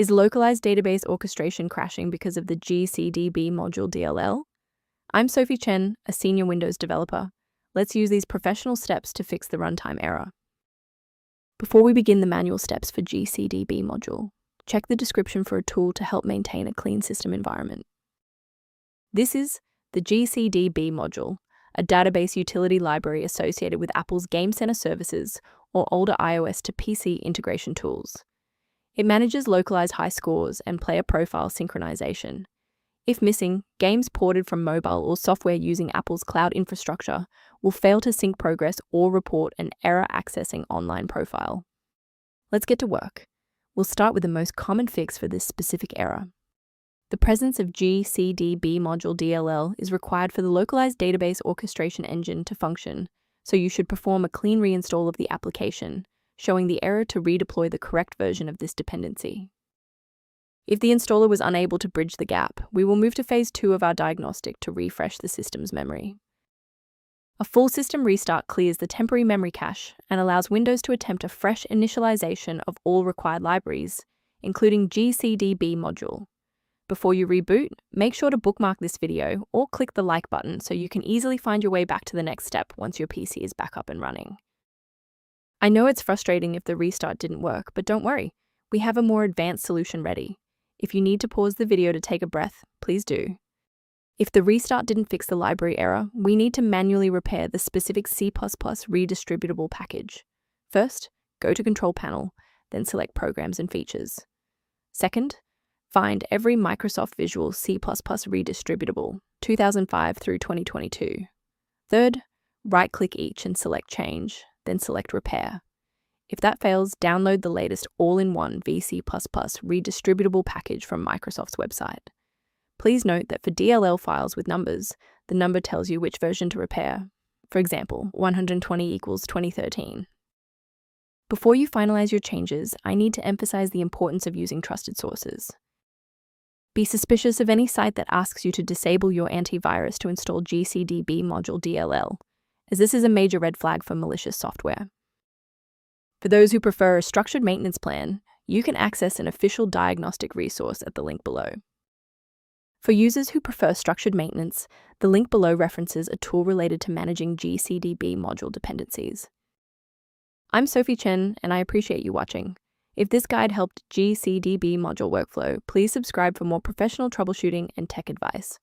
Is localized database orchestration crashing because of the Gcdb module DLL? I'm Sophie Chen, a senior Windows developer. Let's use these professional steps to fix the runtime error. Before we begin the manual steps for Gcdb module, check the description for a tool to help maintain a clean system environment. This is the Gcdb module, a database utility library associated with Apple's Game Center services or older iOS to PC integration tools. It manages localized high scores and player profile synchronization. If missing, games ported from mobile or software using Apple's cloud infrastructure will fail to sync progress or report an error accessing online profile. Let's get to work. We'll start with the most common fix for this specific error. The presence of Gcdb module DLL is required for the localized database orchestration engine to function, so you should perform a clean reinstall of the application, showing the error to redeploy the correct version of this dependency. If the installer was unable to bridge the gap, we will move to phase 2 of our diagnostic to refresh the system's memory. A full system restart clears the temporary memory cache and allows Windows to attempt a fresh initialization of all required libraries, including Gcdb module. Before you reboot, make sure to bookmark this video or click the like button so you can easily find your way back to the next step once your PC is back up and running. I know it's frustrating if the restart didn't work, but don't worry, we have a more advanced solution ready. If you need to pause the video to take a breath, please do. If the restart didn't fix the library error, we need to manually repair the specific C++ redistributable package. First, go to Control Panel, then select Programs and Features. Second, find every Microsoft Visual C++ redistributable, 2005 through 2022. Third, right-click each and select Change, then select Repair. If that fails, download the latest all-in-one VC++ redistributable package from Microsoft's website. Please note that for DLL files with numbers, the number tells you which version to repair. For example, 120 equals 2013. Before you finalize your changes, I need to emphasize the importance of using trusted sources. Be suspicious of any site that asks you to disable your antivirus to install Gcdb module DLL, as this is a major red flag for malicious software. For those who prefer a structured maintenance plan, you can access an official diagnostic resource at the link below. For users who prefer structured maintenance, the link below references a tool related to managing Gcdb module dependencies. I'm Sophie Chen, and I appreciate you watching. If this guide helped Gcdb module workflow, please subscribe for more professional troubleshooting and tech advice.